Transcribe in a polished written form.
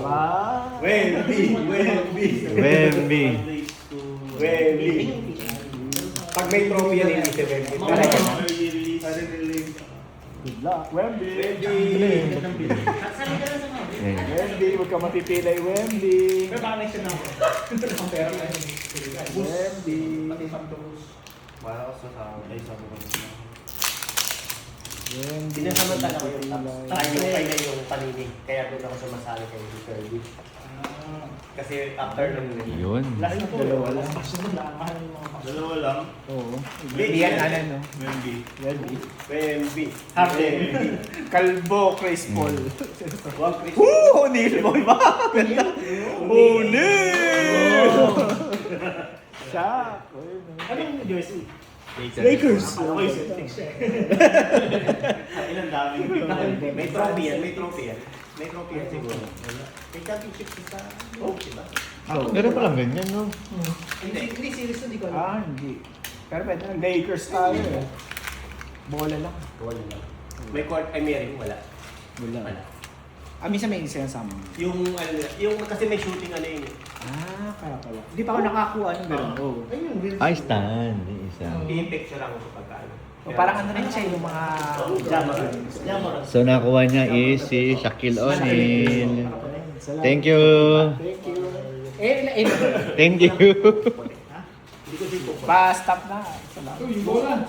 Ah. Wemby. Pag may trophy yan, hindi si Wemby. Good luck, Wemby. Wemby. Wemby, huwag ka matipilay, Wemby. Wemby. Wemby. Sinasamantala ko yung kanya yung panini. Kaya doon ako sumasali kay Kirby. Kasi after nung Yun. Last na to. Dalawa lang. Dalawa lang. Oo. Hindi yan, no? Wemby. Wemby. Wemby. Kalbo, Chris Paul. Wag Chris. O'Neal boy ba? Ganda. O'Neal! Siya. Anong jersey? Lakers. Ako yung Celtics siya. Ilang daming May trophy yan, may trophy yan. May trophy yan siguro. May championship sa diba? Pero palang ganyan, no? Hindi series na, di ko alam. Ah, hindi. Pero pwede na. Lakers tayo eh. Bola lang. Wala lang. May court, ay may ring, wala. Wala. Ah, minsan may isa sama. Yung kasi may shooting ano yun. Ah, kaya pala. Hindi pa ako nakakuha ng gano'n. Oo. Ayun, Will. Ay, stand. Isa. I-picture ako sa pagkaano. O, parang ano rin siya yung mga... Jammer. So, nakuha niya is si Shaquille O'Neal. Salamat. Thank you. Thank you. Thank you. Hindi ko din po. Pa-stop na. Salamat. Yung bola.